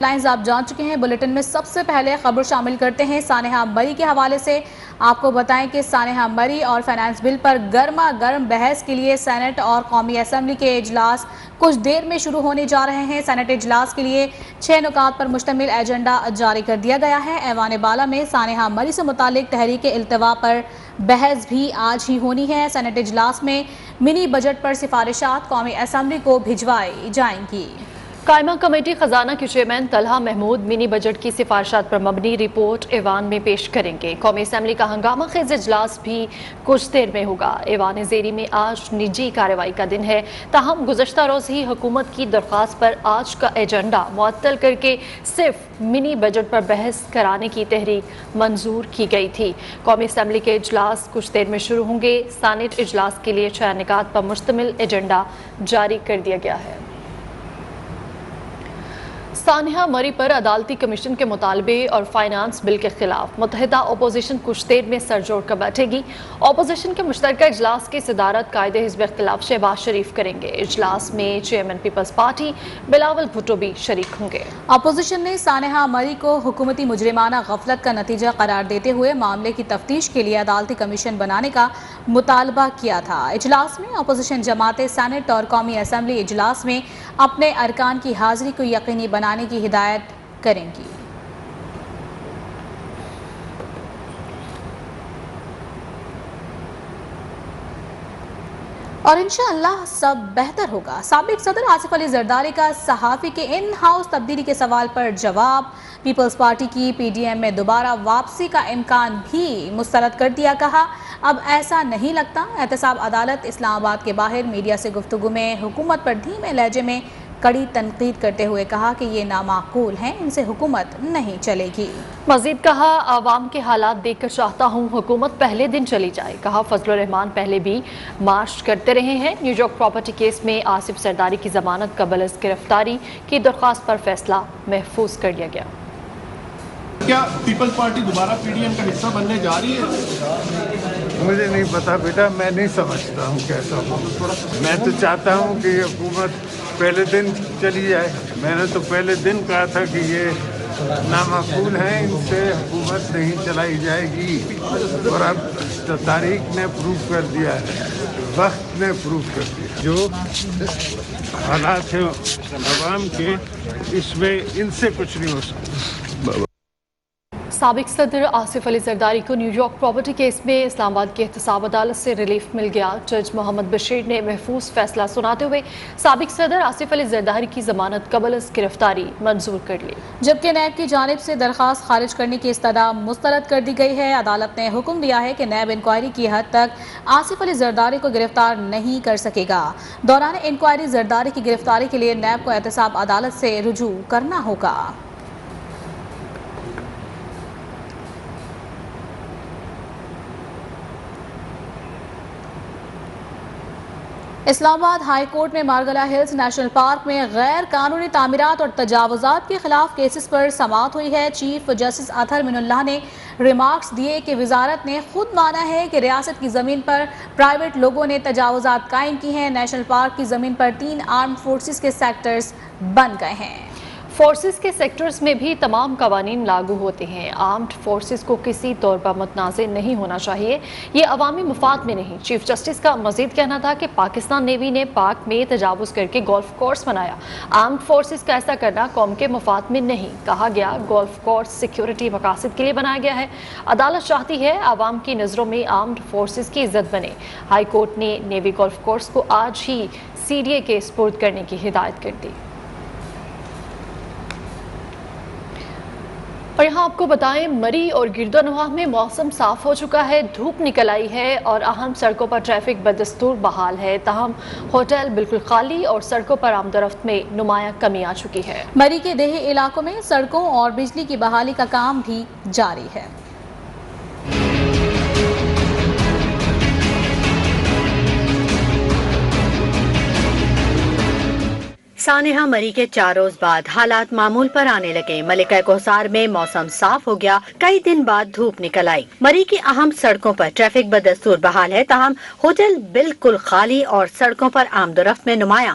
Lines آپ جان چکے ہیں۔ بلیٹن میں سب سے پہلے خبر شامل کرتے ہیں سانحہ مری کے حوالے سے۔ آپ کو بتائیں کہ سانحہ مری اور فائنانس بل پر گرما گرم بحث کے لیے سینٹ اور قومی اسمبلی کے اجلاس کچھ دیر میں شروع ہونے جا رہے ہیں۔ سینٹ اجلاس کے لیے 6 نکات پر مشتمل ایجنڈا جاری کر دیا گیا ہے۔ ایوان بالا میں سانحہ مری سے متعلق تحریک التوا پر بحث بھی آج ہی ہونی ہے۔ سینٹ اجلاس میں منی بجٹ پر سفارشات قومی اسمبلی کو بھجوائی جائیں گی۔ قائمہ کمیٹی خزانہ کے چیئرمین طلحہ محمود منی بجٹ کی سفارشات پر مبنی رپورٹ ایوان میں پیش کریں گے۔ قومی اسمبلی کا ہنگامہ خیز اجلاس بھی کچھ دیر میں ہوگا۔ ایوان زیری میں آج نجی کارروائی کا دن ہے، تاہم گزشتہ روز ہی حکومت کی درخواست پر آج کا ایجنڈا معطل کر کے صرف منی بجٹ پر بحث کرانے کی تحریک منظور کی گئی تھی۔ قومی اسمبلی کے اجلاس کچھ دیر میں شروع ہوں گے۔ سینٹ اجلاس کے لیے 6 نکات پر مشتمل ایجنڈا جاری کر دیا گیا ہے۔ سانحہ مری پر عدالتی کمیشن کے مطالبے اور فائنانس بل کے خلاف متحدہ اپوزیشن کچھ دیر میں سر جوڑ کر بیٹھے گی۔ اپوزیشن کے مشترکہ اجلاس کی صدارت قائد حزب اختلاف شہباز شریف کریں گے۔ اجلاس میں چیئرمین پیپلز پارٹی بلاول بھٹو بھی شریک ہوں گے۔ اپوزیشن نے سانحہ مری کو حکومتی مجرمانہ غفلت کا نتیجہ قرار دیتے ہوئے معاملے کی تفتیش کے لیے عدالتی کمیشن بنانے کا مطالبہ کیا تھا۔ اجلاس میں اپوزیشن جماعتیں سینٹ اور قومی اسمبلی اجلاس میں اپنے ارکان کی حاضری کو یقینی بنانے کی ہدایت کریں گی۔ اور انشاءاللہ سب بہتر ہوگا۔ سابق صدر آصف علی زرداری کا صحافی کے ان ہاؤس تبدیلی کے سوال پر جواب۔ پیپلز پارٹی کی پی ڈی ایم میں دوبارہ واپسی کا امکان بھی مسترد کر دیا۔ کہا اب ایسا نہیں لگتا۔ احتساب عدالت اسلام آباد کے باہر میڈیا سے گفتگو میں حکومت پر دھیمے لہجے میں کڑی تنقید کرتے ہوئے کہا کہ یہ نامعقول ہیں، ان سے حکومت نہیں چلے گی۔ مزید کہا عوام کے حالات دیکھ کر چاہتا ہوں حکومت پہلے دن چلی جائے۔ کہا فضل الرحمان پہلے بھی مارچ کرتے رہے ہیں۔ نیو یارک پراپرٹی کیس میں آصف زرداری کی ضمانت قبل از گرفتاری کی درخواست پر فیصلہ محفوظ کر لیا گیا۔ کیا پیپلز پارٹی دوبارہ پی ڈی ایم کا حصہ بننے جا رہی ہے؟ مجھے نہیں پتا بیٹا، میں نہیں سمجھتا ہوں کیسا ہوں۔ میں تو چاہتا ہوں کہ یہ حکومت پہلے دن چلی جائے۔ میں نے تو پہلے دن کہا تھا کہ یہ نامعقول ہیں، ان سے حکومت نہیں چلائی جائے گی، اور اب تاریخ نے پروف کر دیا ہے، وقت نے پروف کر دیا جو حالات ہیں عوام کے، اس میں ان سے کچھ نہیں ہو سکتا۔ سابق صدر آصف علی زرداری کو نیو یارک پراپرٹی کیس میں اسلام آباد کی احتساب عدالت سے ریلیف مل گیا۔ جج محمد بشیر نے محفوظ فیصلہ سناتے ہوئے سابق صدر آصف علی زرداری کی ضمانت قبل از گرفتاری منظور کر لی، جبکہ نیب کی جانب سے درخواست خارج کرنے کی استدعا مسترد کر دی گئی ہے۔ عدالت نے حکم دیا ہے کہ نیب انکوائری کی حد تک آصف علی زرداری کو گرفتار نہیں کر سکے گا۔ دوران انکوائری زرداری کی گرفتاری کے لیے نیب کو احتساب عدالت سے رجوع کرنا ہوگا۔ اسلام آباد ہائی کورٹ میں مارگلا ہلز نیشنل پارک میں غیر قانونی تعمیرات اور تجاوزات کے خلاف کیسز پر سماعت ہوئی ہے۔ چیف جسٹس اطہر من اللہ نے ریمارکس دیے کہ وزارت نے خود مانا ہے کہ ریاست کی زمین پر پرائیویٹ لوگوں نے تجاوزات قائم کی ہیں۔ نیشنل پارک کی زمین پر 3 آرمڈ فورسز کے سیکٹرز بن گئے ہیں۔ فورسز کے سیکٹرز میں بھی تمام قوانین لاگو ہوتے ہیں۔ آرمڈ فورسز کو کسی طور پر متنازع نہیں ہونا چاہیے، یہ عوامی مفاد میں نہیں۔ چیف جسٹس کا مزید کہنا تھا کہ پاکستان نیوی نے پاک میں تجاوز کر کے گولف کورس بنایا، آرمڈ فورسز کا ایسا کرنا قوم کے مفاد میں نہیں۔ کہا گیا گولف کورس سیکیورٹی مقاصد کے لیے بنایا گیا ہے، عدالت چاہتی ہے عوام کی نظروں میں آرمڈ فورسز کی عزت بنے۔ ہائی کورٹ نے نیوی گولف کورس کو آج ہی سی ڈی اے کے سپرد کرنے کی ہدایت کر دی۔ اور یہاں آپ کو بتائیں مری اور گردونواح میں موسم صاف ہو چکا ہے، دھوپ نکل آئی ہے اور اہم سڑکوں پر ٹریفک بدستور بحال ہے، تاہم ہوٹل بالکل خالی اور سڑکوں پر آمد و رفت میں نمایاں کمی آ چکی ہے۔ مری کے دیہی علاقوں میں سڑکوں اور بجلی کی بحالی کا کام بھی جاری ہے۔ سانحہ مری کے 4 روز بعد حالات معمول پر آنے لگے۔ ملکہ کوثر میں موسم صاف ہو گیا، کئی دن بعد دھوپ نکل آئی۔ مری کی اہم سڑکوں پر ٹریفک بدستور بحال ہے، تاہم ہوٹل بالکل خالی اور سڑکوں پر آمد و رفت میں نمایاں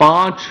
5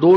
2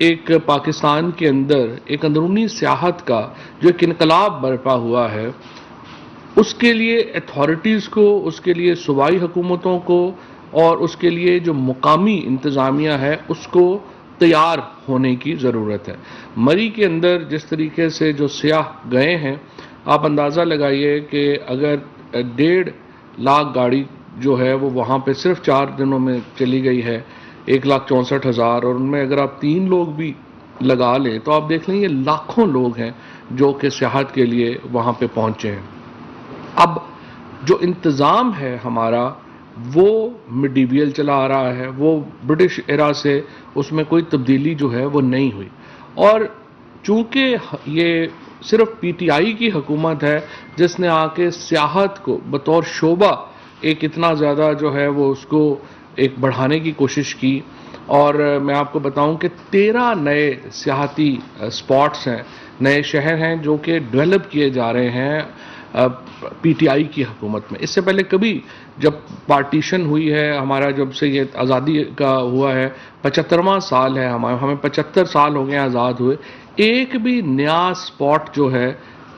ایک پاکستان کے اندر ایک اندرونی سیاحت کا جو ایک انقلاب برپا ہوا ہے، اس کے لیے اتھارٹیز کو، اس کے لیے صوبائی حکومتوں کو اور اس کے لیے جو مقامی انتظامیہ ہے اس کو تیار ہونے کی ضرورت ہے۔ مری کے اندر جس طریقے سے جو سیاح گئے ہیں، آپ اندازہ لگائیے کہ اگر 1.5 لاکھ گاڑی جو ہے وہ وہاں پہ صرف 4 دنوں میں چلی گئی ہے، 1,64,000، اور ان میں اگر آپ 3 لوگ بھی لگا لیں تو آپ دیکھ لیں یہ لاکھوں لوگ ہیں جو کہ سیاحت کے لیے وہاں پہ پہنچے ہیں۔ اب جو انتظام ہے ہمارا وہ میڈیویل چلا آ رہا ہے، وہ برٹش ایرا سے اس میں کوئی تبدیلی جو ہے وہ نہیں ہوئی، اور چونکہ یہ صرف پی ٹی آئی کی حکومت ہے جس نے آ کے سیاحت کو بطور شعبہ ایک اتنا زیادہ جو ہے وہ اس کو ایک بڑھانے کی کوشش کی، اور میں آپ کو بتاؤں کہ 13 نئے سیاحتی سپاٹس ہیں، نئے شہر ہیں جو کہ ڈیولپ کیے جا رہے ہیں پی ٹی آئی کی حکومت میں۔ اس سے پہلے کبھی جب پارٹیشن ہوئی ہے ہمارا، جب سے یہ آزادی کا ہوا ہے، 75واں سال ہے ہمیں 75 سال ہو گئے آزاد ہوئے، ایک بھی نیا سپاٹ جو ہے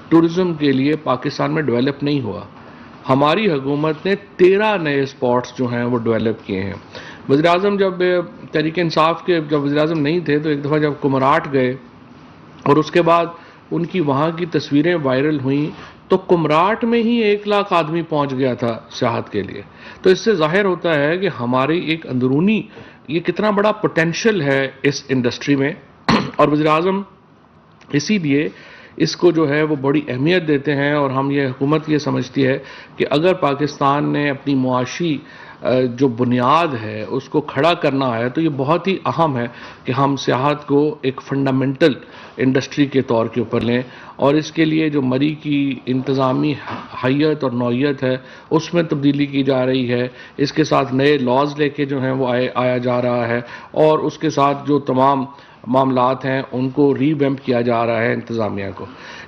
ٹورزم کے لیے پاکستان میں ڈیولپ نہیں ہوا۔ ہماری حکومت نے 13 نئے سپاٹس جو ہیں وہ ڈیولپ کیے ہیں۔ وزیراعظم جب تحریک انصاف کے جب وزیراعظم نہیں تھے تو ایک دفعہ جب کمراٹ گئے اور اس کے بعد ان کی وہاں کی تصویریں وائرل ہوئیں تو کمراٹ میں ہی 1 لاکھ آدمی پہنچ گیا تھا سیاحت کے لیے۔ تو اس سے ظاہر ہوتا ہے کہ ہماری ایک اندرونی یہ کتنا بڑا پوٹینشل ہے اس انڈسٹری میں، اور وزیراعظم اسی لیے اس کو جو ہے وہ بڑی اہمیت دیتے ہیں، اور ہم یہ حکومت یہ سمجھتی ہے کہ اگر پاکستان نے اپنی معاشی جو بنیاد ہے اس کو کھڑا کرنا ہے تو یہ بہت ہی اہم ہے کہ ہم سیاحت کو ایک فنڈامنٹل انڈسٹری کے طور کے اوپر لیں، اور اس کے لیے جو مری کی انتظامی حیت اور نوعیت ہے اس میں تبدیلی کی جا رہی ہے، اس کے ساتھ نئے لاز لے کے جو ہیں وہ آیا جا رہا ہے، اور اس کے ساتھ جو تمام معاملات ہیں ان کو ری ویمپ کیا جا رہا ہے انتظامیہ کو۔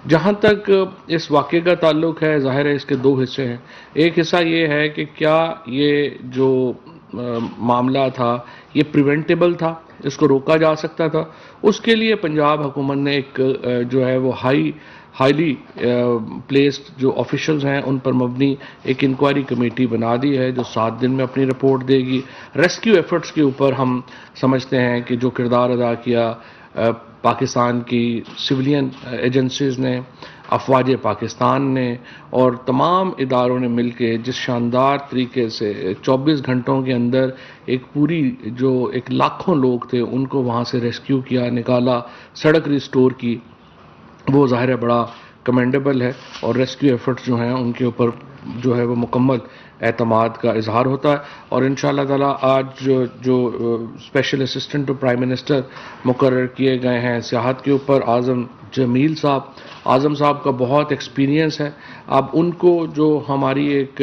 جہاں تک اس واقعے کا تعلق ہے، ظاہر ہے اس کے 2 حصے ہیں۔ ایک حصہ یہ ہے کہ کیا یہ جو معاملہ تھا یہ پریونٹیبل تھا، اس کو روکا جا سکتا تھا۔ اس کے لیے پنجاب حکومت نے ایک جو ہے وہ ہائیلی پلیسڈ جو آفیشلز ہیں ان پر مبنی ایک انکوائری کمیٹی بنا دی ہے جو 7 دن میں اپنی رپورٹ دے گی۔ ریسکیو ایفرٹس کے اوپر ہم سمجھتے ہیں کہ جو کردار ادا کیا پاکستان کی سویلین ایجنسیز نے، افواج پاکستان نے اور تمام اداروں نے مل کے جس شاندار طریقے سے 24 گھنٹوں کے اندر ایک پوری جو ایک لاکھوں لوگ تھے ان کو وہاں سے ریسکیو کیا، نکالا، سڑک ریسٹور کی، وہ ظاہر ہے بڑا کمینڈیبل ہے، اور ریسکیو ایفرٹس جو ہیں ان کے اوپر جو ہے وہ مکمل اعتماد کا اظہار ہوتا ہے۔ اور انشاءاللہ تعالیٰ آج جو special assistant to prime minister مقرر کیے گئے ہیں سیاحت کے اوپر، اعظم جمیل صاحب، اعظم صاحب کا بہت ایکسپیرینس ہے۔ اب ان کو جو ہماری ایک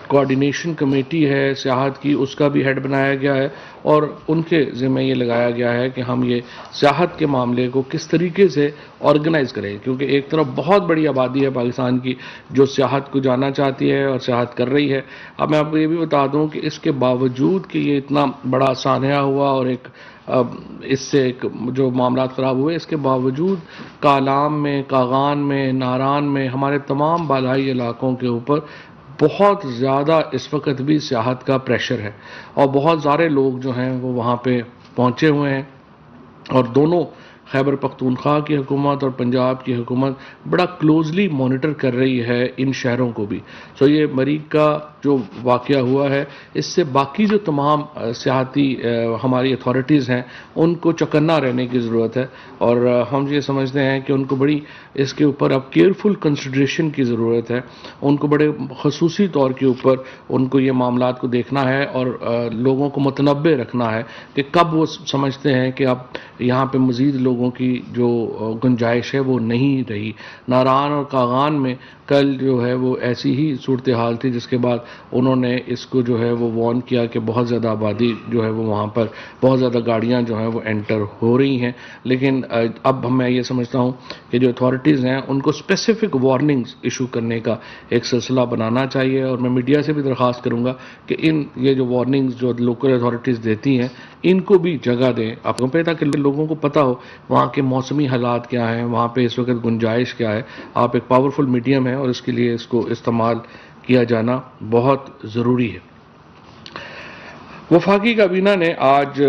کوآرڈینیشن کمیٹی ہے سیاحت کی اس کا بھی ہیڈ بنایا گیا ہے، اور ان کے ذمہ یہ لگایا گیا ہے کہ ہم یہ سیاحت کے معاملے کو کس طریقے سے آرگنائز کریں، کیونکہ ایک طرف بہت بڑی آبادی ہے پاکستان کی جو سیاحت کو جانا چاہتی ہے اور سیاحت کر رہی ہے۔ اب میں آپ کو یہ بھی بتا دوں کہ اس کے باوجود کہ یہ اتنا بڑا سانحہ ہوا اور ایک اس سے ایک جو معاملات خراب ہوئے، اس کے باوجود کالام میں، کاغان میں، ناران میں، ہمارے تمام بالائی علاقوں کے اوپر بہت زیادہ اس وقت بھی سیاحت کا پریشر ہے، اور بہت سارے لوگ جو ہیں وہ وہاں پہ پہنچے ہوئے ہیں، اور دونوں خیبر پختونخوا کی حکومت اور پنجاب کی حکومت بڑا کلوزلی مانیٹر کر رہی ہے ان شہروں کو بھی۔ سو یہ مری کا جو واقعہ ہوا ہے اس سے باقی جو تمام سیاحتی ہماری اتھارٹیز ہیں ان کو چوکنا رہنے کی ضرورت ہے، اور ہم یہ سمجھتے ہیں کہ ان کو بڑی اس کے اوپر اب کیئرفل کنسیڈریشن کی ضرورت ہے، ان کو بڑے خصوصی طور کے اوپر ان کو یہ معاملات کو دیکھنا ہے اور لوگوں کو متنبع رکھنا ہے کہ کب وہ سمجھتے ہیں کہ اب یہاں پہ مزید لوگوں کی جو گنجائش ہے وہ نہیں رہی۔ ناران اور کاغان میں کل جو ہے وہ ایسی ہی صورتحال تھی جس کے بعد انہوں نے اس کو جو ہے وہ وارن کیا کہ بہت زیادہ آبادی جو ہے وہ وہاں پر بہت زیادہ گاڑیاں جو ہیں وہ انٹر ہو رہی ہیں. لیکن اب میں یہ سمجھتا ہوں کہ جو اتھارٹیز ہیں ان کو اسپیسیفک وارننگز ایشو کرنے کا ایک سلسلہ بنانا چاہیے, اور میں میڈیا سے بھی درخواست کروں گا کہ یہ جو وارننگز جو لوکل اتھارٹیز دیتی ہیں ان کو بھی جگہ دیں آپ کو, تاکہ لوگوں کو پتہ ہو وہاں کے موسمی حالات کیا ہیں, وہاں پہ اس وقت گنجائش کیا ہے. آپ ایک پاورفل میڈیم ہے اور اس کے لیے اس کو استعمال کیا جانا بہت ضروری ہے. وفاقی کابینہ نے آج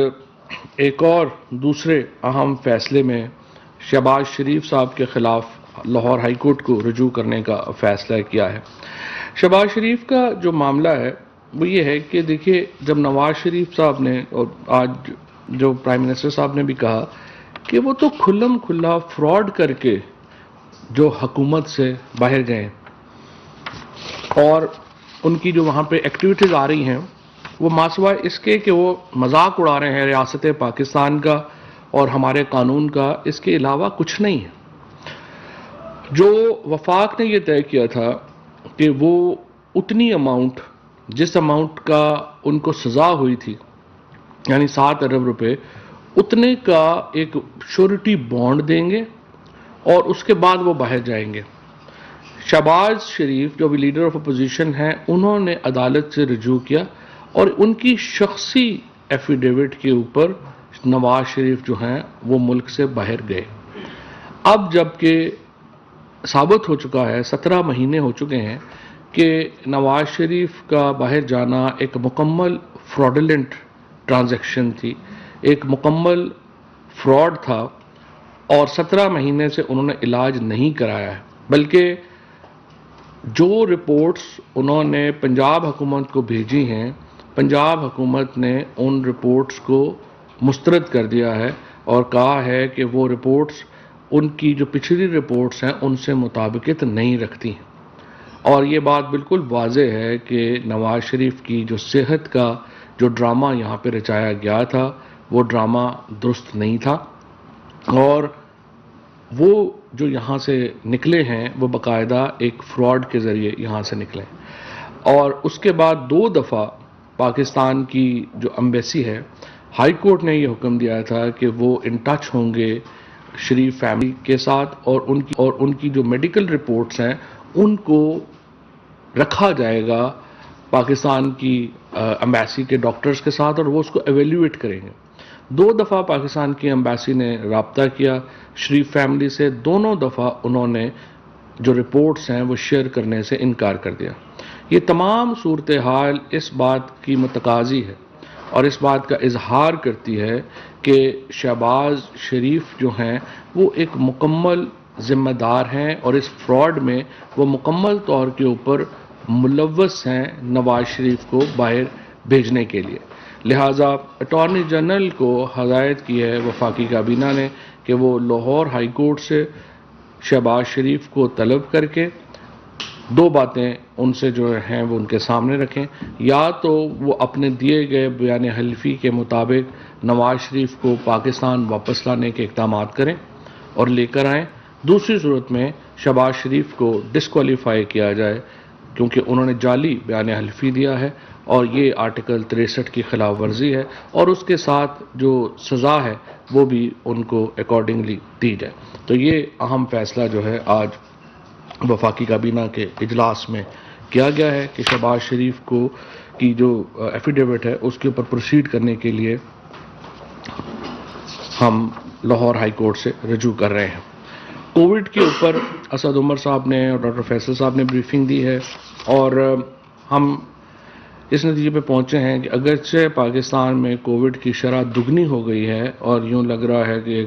ایک اور دوسرے اہم فیصلے میں شہباز شریف صاحب کے خلاف لاہور ہائی کورٹ کو رجوع کرنے کا فیصلہ کیا ہے. شہباز شریف کا جو معاملہ ہے وہ یہ ہے کہ دیکھیے, جب نواز شریف صاحب نے اور آج جو پرائم منسٹر صاحب نے بھی کہا کہ وہ تو کھلم کھلا فراڈ کر کے جو حکومت سے باہر گئے اور ان کی جو وہاں پہ ایکٹیویٹیز آ رہی ہیں وہ ماسوائے اس کے کہ وہ مذاق اڑا رہے ہیں ریاست پاکستان کا اور ہمارے قانون کا, اس کے علاوہ کچھ نہیں ہے. جو وفاق نے یہ طے کیا تھا کہ وہ اتنی اماؤنٹ جس اماؤنٹ کا ان کو سزا ہوئی تھی یعنی 7 ارب روپے, اتنے کا ایک شورٹی بانڈ دیں گے اور اس کے بعد وہ باہر جائیں گے. شہباز شریف جو بھی لیڈر آف اپوزیشن ہیں انہوں نے عدالت سے رجوع کیا اور ان کی شخصی ایفیڈیوٹ کے اوپر نواز شریف جو ہیں وہ ملک سے باہر گئے. اب جب کہ ثابت ہو چکا ہے, 17 مہینے ہو چکے ہیں کہ نواز شریف کا باہر جانا ایک مکمل فراڈولنٹ ٹرانزیکشن تھی, ایک مکمل فراڈ تھا, اور 17 مہینے سے انہوں نے علاج نہیں کرایا ہے, بلکہ جو رپورٹس انہوں نے پنجاب حکومت کو بھیجی ہیں پنجاب حکومت نے ان رپورٹس کو مسترد کر دیا ہے اور کہا ہے کہ وہ رپورٹس ان کی جو پچھلی رپورٹس ہیں ان سے مطابقت نہیں رکھتی ہیں. اور یہ بات بالکل واضح ہے کہ نواز شریف کی جو صحت کا جو ڈرامہ یہاں پہ رچایا گیا تھا وہ ڈرامہ درست نہیں تھا, اور وہ جو یہاں سے نکلے ہیں وہ باقاعدہ ایک فراڈ کے ذریعے یہاں سے نکلے. اور اس کے بعد 2 دفعہ پاکستان کی جو ایمبیسی ہے, ہائی کورٹ نے یہ حکم دیا تھا کہ وہ ان ٹچ ہوں گے شریف فیملی کے ساتھ, اور ان کی جو میڈیکل رپورٹس ہیں ان کو رکھا جائے گا پاکستان کی ایمبیسی کے ڈاکٹرز کے ساتھ اور وہ اس کو ایویلیویٹ کریں گے. 2 دفعہ پاکستان کی ایمبیسی نے رابطہ کیا شریف فیملی سے, دونوں دفعہ انہوں نے جو رپورٹس ہیں وہ شیئر کرنے سے انکار کر دیا. یہ تمام صورتحال اس بات کی متقاضی ہے اور اس بات کا اظہار کرتی ہے کہ شہباز شریف جو ہیں وہ ایک مکمل ذمہ دار ہیں اور اس فراڈ میں وہ مکمل طور کے اوپر ملوث ہیں نواز شریف کو باہر بھیجنے کے لیے. لہٰذا اٹارنی جنرل کو ہدایت کی ہے وفاقی کابینہ نے کہ وہ لاہور ہائی کورٹ سے شہباز شریف کو طلب کر کے 2 باتیں ان سے جو ہیں وہ ان کے سامنے رکھیں, یا تو وہ اپنے دیے گئے بیان حلفی کے مطابق نواز شریف کو پاکستان واپس لانے کے اقدامات کریں اور لے کر آئیں, دوسری صورت میں شہباز شریف کو ڈسکوالیفائی کیا جائے کیونکہ انہوں نے جعلی بیان حلفی دیا ہے اور یہ آرٹیکل 63 کی خلاف ورزی ہے, اور اس کے ساتھ جو سزا ہے وہ بھی ان کو اکارڈنگلی دی جائے. تو یہ اہم فیصلہ جو ہے آج وفاقی کابینہ کے اجلاس میں کیا گیا ہے کہ شہباز شریف کو کی جو ایفیڈیوٹ ہے اس کے اوپر پروسیڈ کرنے کے لیے ہم لاہور ہائی کورٹ سے رجوع کر رہے ہیں. کووڈ کے اوپر اسد عمر صاحب نے اور ڈاکٹر فیصل صاحب نے بریفنگ دی ہے اور ہم اس نتیجے پہ پہنچے ہیں کہ اگرچہ پاکستان میں کووڈ کی شرح دگنی ہو گئی ہے اور یوں لگ رہا ہے کہ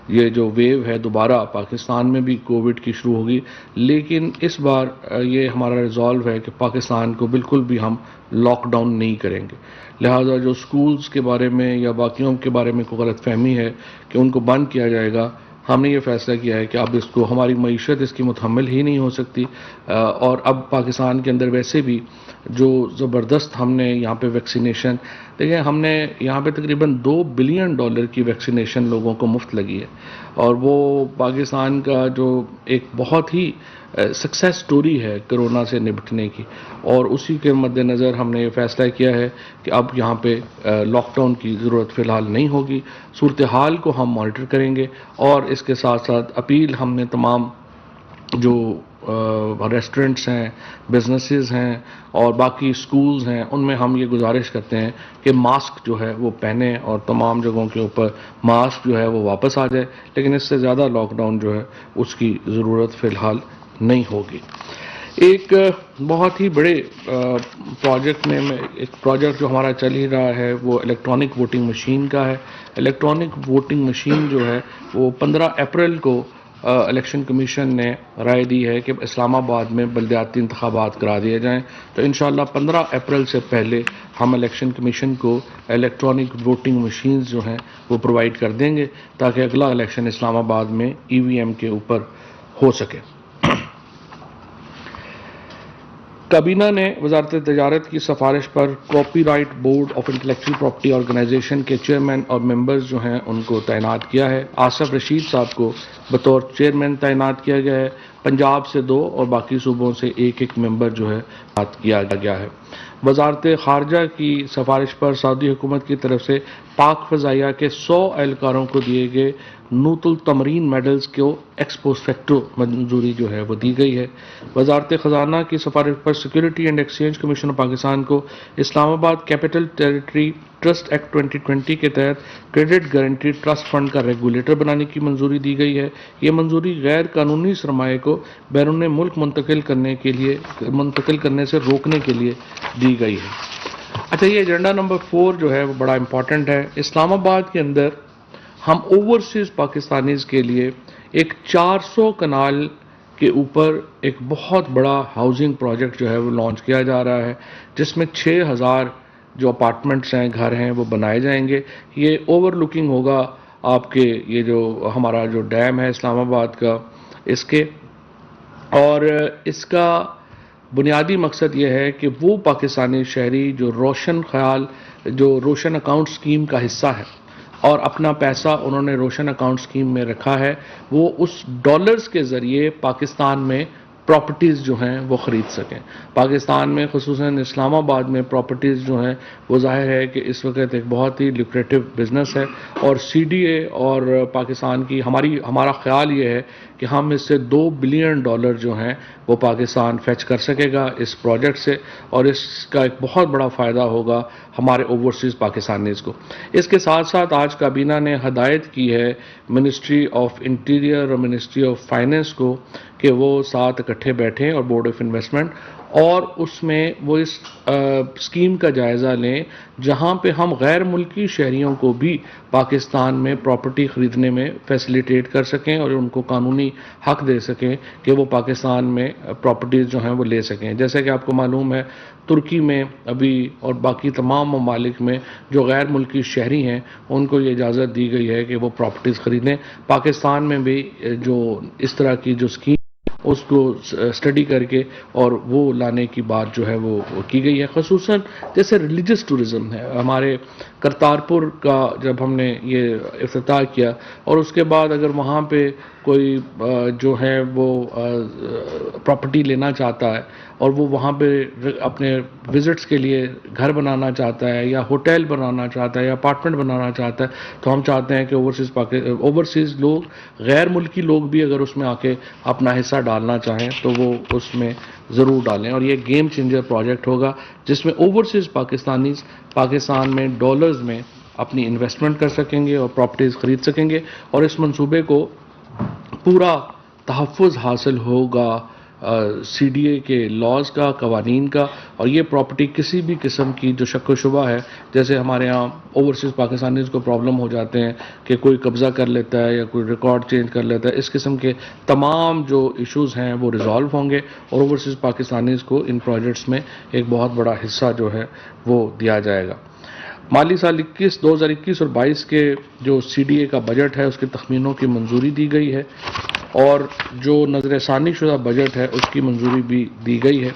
یہ جو ویو ہے دوبارہ پاکستان میں بھی کووڈ کی شروع ہوگی, لیکن اس بار یہ ہمارا ریزالو ہے کہ پاکستان کو بالکل بھی ہم لاک ڈاؤن نہیں کریں گے. لہٰذا جو سکولز کے بارے میں یا باقیوں کے بارے میں کوئی غلط فہمی ہے کہ ان کو بند کیا جائے گا, ہم نے یہ فیصلہ کیا ہے کہ اب اس کو ہماری معیشت اس کی متحمل ہی نہیں ہو سکتی, اور اب پاکستان کے اندر ویسے بھی جو زبردست ہم نے یہاں پہ ویکسینیشن دیکھیں، ہم نے یہاں پہ تقریباً $2 بلین کی ویکسینیشن لوگوں کو مفت لگی ہے، اور وہ پاکستان کا جو ایک بہت ہی سکسیس سٹوری ہے کرونا سے نپٹنے کی، اور اسی کے مد نظر ہم نے یہ فیصلہ کیا ہے کہ اب یہاں پہ لاک ڈاؤن کی ضرورت فی الحال نہیں ہوگی۔ صورتحال کو ہم مانیٹر کریں گے، اور اس کے ساتھ ساتھ اپیل ہم نے تمام جو ریسٹورنٹس ہیں، بزنسز ہیں اور باقی سکولز ہیں، ان میں ہم یہ گزارش کرتے ہیں کہ ماسک جو ہے وہ پہنیں، اور تمام جگہوں کے اوپر ماسک جو ہے وہ واپس آ جائے، لیکن اس سے زیادہ لاک ڈاؤن جو ہے اس کی ضرورت فی الحال نہیں ہوگی۔ ایک بہت ہی بڑے پروجیکٹ میں ایک پروجیکٹ جو ہمارا چل ہی رہا ہے وہ الیکٹرانک ووٹنگ مشین کا ہے۔ الیکٹرانک ووٹنگ مشین جو ہے وہ 15 اپریل کو الیکشن کمیشن نے رائے دی ہے کہ اسلام آباد میں بلدیاتی انتخابات کرا دیے جائیں، تو انشاءاللہ 15 اپریل سے پہلے ہم الیکشن کمیشن کو الیکٹرانک ووٹنگ مشینز جو ہیں وہ پرووائڈ کر دیں گے، تاکہ اگلا الیکشن اسلام آباد میں EVM کے اوپر ہو سکے۔ کابینہ نے وزارت تجارت کی سفارش پر copyright board of intellectual property organisation کے چیئرمین اور ممبرز جو ہیں ان کو تعینات کیا ہے۔ آصف رشید صاحب کو بطور چیئرمین تعینات کیا گیا ہے، پنجاب سے 2 اور باقی صوبوں سے ایک ممبر جو ہے تعینات کیا گیا ہے۔ وزارت خارجہ کی سفارش پر سعودی حکومت کی طرف سے پاک فضائیہ کے 100 اہلکاروں کو دیے گئے نوت التمرین میڈلز کو ایکس پوسٹ فیکٹو منظوری جو ہے وہ دی گئی ہے۔ وزارت خزانہ کی سفارش پر security and exchange commission of Pakistan کو اسلام آباد کیپٹل ٹیریٹری ٹرسٹ ایکٹ 2020 کے تحت کریڈٹ گارنٹی ٹرسٹ فنڈ کا ریگولیٹر بنانے کی منظوری دی گئی ہے۔ یہ منظوری غیر قانونی سرمایہ کو بیرون ملک منتقل کرنے سے روکنے کے لیے دی گئی ہے۔ اچھا، یہ ایجنڈا نمبر 4 جو ہے وہ بڑا امپورٹنٹ ہے۔ اسلام آباد کے اندر ہم اوورسیز پاکستانیز کے لیے ایک 400 کنال کے اوپر ایک بہت بڑا ہاؤسنگ پروجیکٹ جو ہے وہ لانچ کیا جا رہا ہے، جس میں 6000 جو اپارٹمنٹس ہیں، گھر ہیں، وہ بنائے جائیں گے۔ یہ اوور لکنگ ہوگا آپ کے یہ جو ہمارا جو ڈیم ہے اسلام آباد کا، اس کے، اور اس کا بنیادی مقصد یہ ہے کہ وہ پاکستانی شہری جو روشن اکاؤنٹ اسکیم کا حصہ ہے اور اپنا پیسہ انہوں نے روشن اکاؤنٹ اسکیم میں رکھا ہے، وہ اس ڈالرز کے ذریعے پاکستان میں پراپرٹیز جو ہیں وہ خرید سکیں۔ پاکستان میں خصوصاً اسلام آباد میں پراپرٹیز جو ہیں وہ ظاہر ہے کہ اس وقت ایک بہت ہی لوکریٹو بزنس ہے، اور CDA اور پاکستان کی ہمارا خیال یہ ہے کہ ہم اس سے $2 بلین جو ہیں وہ پاکستان فیچ کر سکے گا اس پروجیکٹ سے، اور اس کا ایک بہت بڑا فائدہ ہوگا ہمارے اوورسیز پاکستانیز کو۔ اس کے ساتھ ساتھ آج کابینہ نے ہدایت کی ہے منسٹری آف انٹیریئر اور منسٹری آف فائنینس کو کہ وہ ساتھ اکٹھے بیٹھیں اور بورڈ آف انویسٹمنٹ، اور اس میں وہ اس اسکیم کا جائزہ لیں جہاں پہ ہم غیر ملکی شہریوں کو بھی پاکستان میں پراپرٹی خریدنے میں فیسیلیٹیٹ کر سکیں اور ان کو قانونی حق دے سکیں کہ وہ پاکستان میں پراپرٹیز جو ہیں وہ لے سکیں۔ جیسے کہ آپ کو معلوم ہے ترکی میں ابھی اور باقی تمام ممالک میں جو غیر ملکی شہری ہیں ان کو یہ اجازت دی گئی ہے کہ وہ پراپرٹیز خریدیں۔ پاکستان میں بھی جو اس طرح کی جو اسکیم اس کو اسٹڈی کر کے اور وہ لانے کی بات جو ہے وہ کی گئی ہے، خصوصاً جیسے ریلیجس ٹورزم ہے۔ ہمارے کرتارپور کا جب ہم نے یہ افتتاح کیا، اور اس کے بعد اگر وہاں پہ کوئی جو ہے وہ پراپرٹی لینا چاہتا ہے اور وہ وہاں پہ اپنے وزٹس کے لیے گھر بنانا چاہتا ہے یا ہوٹل بنانا چاہتا ہے یا اپارٹمنٹ بنانا چاہتا ہے، تو ہم چاہتے ہیں کہ اوورسیز لوگ، غیر ملکی لوگ بھی اگر اس میں آ کے اپنا حصہ ڈالنا چاہیں تو وہ اس میں ضرور ڈالیں، اور یہ گیم چینجر پروجیکٹ ہوگا جس میں اوورسیز پاکستانیز پاکستان میں ڈالرز میں اپنی انویسٹمنٹ کر سکیں گے اور پراپرٹیز خرید سکیں گے، اور اس منصوبے کو پورا تحفظ حاصل ہوگا CDA کے لاز کا، قوانین کا، اور یہ پراپرٹی کسی بھی قسم کی جو شک و شبہ ہے، جیسے ہمارے ہاں اوورسیز پاکستانیز کو پرابلم ہو جاتے ہیں کہ کوئی قبضہ کر لیتا ہے یا کوئی ریکارڈ چینج کر لیتا ہے، اس قسم کے تمام جو ایشوز ہیں وہ ریزالو ہوں گے، اور اوورسیز پاکستانیز کو ان پروجیکٹس میں ایک بہت بڑا حصہ جو ہے وہ دیا جائے گا۔ مالی سال 2021 اور 22 کے جو CDA کا بجٹ ہے اس کے تخمینوں کی منظوری دی گئی ہے، اور جو نظر ثانی شدہ بجٹ ہے اس کی منظوری بھی دی گئی ہے۔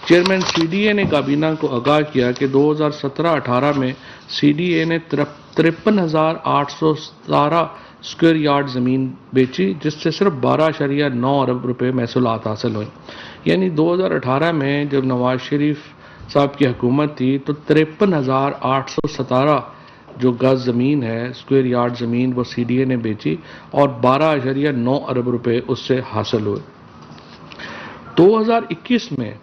چیئرمین سی ڈی اے نے کابینہ کو آگاہ کیا کہ 2017-18 میں سی ڈی اے نے 53,817 اسکوائر یارڈ زمین بیچی، جس سے صرف 12.9 ارب روپے محصولات حاصل ہوئیں۔ یعنی 2018 میں جب نواز شریف صاحب کی حکومت تھی تو 53,817 جو گز زمین ہے، اسکوائر یارڈ زمین، وہ سی ڈی اے نے بیچی اور 12.9 ارب روپے اس سے حاصل ہوئے۔ 2021 میں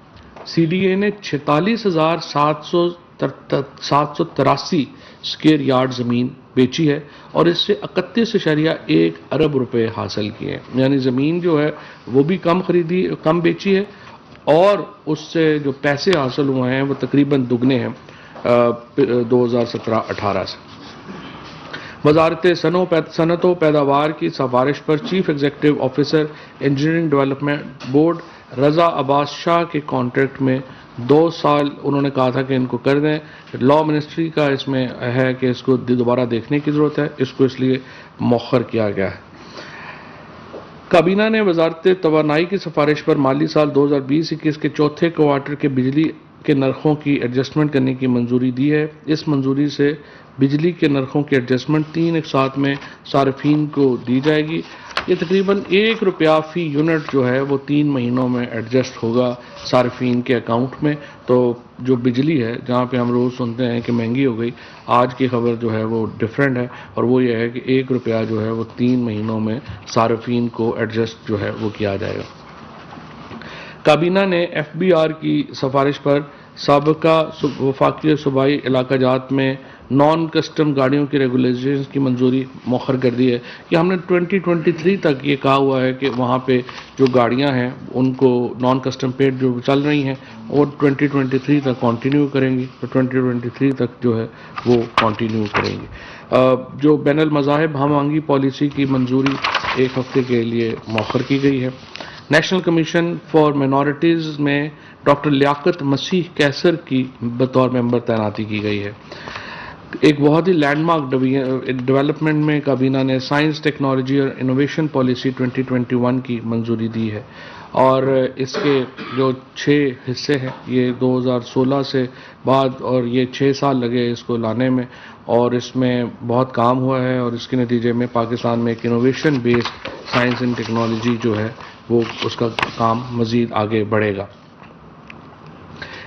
سی ڈی اے نے 46,783 اسکوائر یارڈ زمین بیچی ہے اور اس سے 31.1 ارب روپے حاصل کیے ہیں۔ یعنی زمین جو ہے وہ بھی کم بیچی ہے اور اس سے جو پیسے حاصل ہوئے ہیں وہ تقریباً دگنے ہیں 2017-18 سے۔ وزارت صنعت و پیداوار کی سفارش پر chief executive officer engineering development board Raza Abbas Shah کے کانٹریکٹ میں 2 سال انہوں نے کہا تھا کہ ان کو کر دیں۔ لا منسٹری کا اس میں ہے کہ اس کو دوبارہ دیکھنے کی ضرورت ہے، اس کو اس لیے مؤخر کیا گیا ہے۔ کابینہ نے وزارت توانائی کی سفارش پر مالی سال 2020-21 کے چوتھے کوارٹر کے بجلی کے نرخوں کی ایڈجسٹمنٹ کرنے کی منظوری دی ہے۔ اس منظوری سے بجلی کے نرخوں کی ایڈجسٹمنٹ 3 ایک ساتھ میں صارفین کو دی جائے گی۔ یہ تقریباً 1 روپیہ فی یونٹ جو ہے وہ 3 مہینوں میں ایڈجسٹ ہوگا صارفین کے اکاؤنٹ میں۔ تو جو بجلی ہے، جہاں پہ ہم روز سنتے ہیں کہ مہنگی ہو گئی، آج کی خبر جو ہے وہ ڈیفرنٹ ہے اور وہ یہ ہے کہ 1 روپیہ جو ہے وہ 3 مہینوں میں صارفین کو ایڈجسٹ جو ہے وہ کیا جائے گا۔ کابینہ نے ایف بی آر کی سفارش پر سابقہ وفاقی صوبائی علاقہ جات میں نان کسٹم گاڑیوں کی ریگولیشن کی منظوری مؤخر کر دی ہے کہ ہم نے 2023 تک یہ کہا ہوا ہے کہ وہاں پہ جو گاڑیاں ہیں ان کو نان کسٹم پیڈ جو چل رہی ہیں وہ 2023 تک کنٹینیو کریں گی، تو 2023 تک جو ہے وہ کنٹینیو کریں گی۔ جو بین المذاہب ہم آہنگی پالیسی کی منظوری 1 ہفتے کے لیے مؤخر کی گئی ہے۔ نیشنل کمیشن فار مائنورٹیز میں ڈاکٹر لیاقت مسیح کیسر کی بطور ممبر تعیناتی کی گئی ہے۔ ایک بہت ہی لینڈ مارک ڈیولپمنٹ میں کابینہ نے سائنس، ٹیکنالوجی اور انوویشن پالیسی 2021 کی منظوری دی ہے اور اس کے جو 6 حصے ہیں یہ 2016 سے بعد اور یہ 6 سال لگے اس کو لانے میں اور اس میں بہت کام ہوا ہے اور اس کے نتیجے میں پاکستان میں ایک innovation based science and technology جو ہے وہ اس کا کام مزید آگے بڑھے گا۔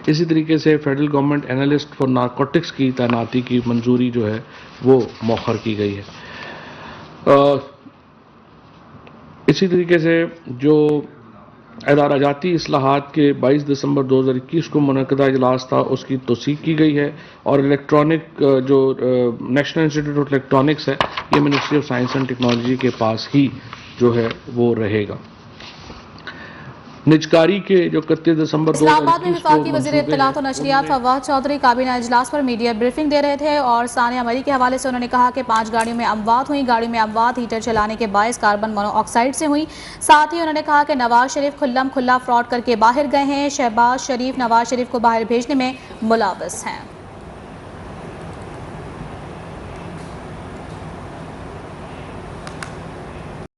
اسی طریقے سے federal government analyst for narcotics کی تعیناتی کی منظوری جو ہے وہ مؤخر کی گئی ہے۔ اسی طریقے سے جو ادارہ جاتی اصلاحات کے 22 دسمبر 2021 کو منعقدہ اجلاس تھا اس کی توثیق کی گئی ہے اور الیکٹرانک جو نیشنل انسٹیٹیوٹ آف الیکٹرانکس ہے یہ ministry of science and technology کے پاس ہی جو ہے وہ رہے گا۔ نجکاری کے جو 31 دسمبر اسلام آباد میں وفاقی وزیر اطلاعات و نشریات فواد چودھری کابینہ اجلاس پر میڈیا بریفنگ دے رہے تھے اور ثانیہ مری کے حوالے سے انہوں نے کہا کہ 5 گاڑیوں میں اموات ہوئیں۔ گاڑیوں میں اموات ہیٹر چلانے کے باعث کاربن مونو آکسائڈ سے ہوئیں۔ ساتھ ہی انہوں نے کہا کہ نواز شریف کھلا فراڈ کر کے باہر گئے ہیں۔ شہباز شریف نواز شریف کو باہر بھیجنے میں ملوث ہیں۔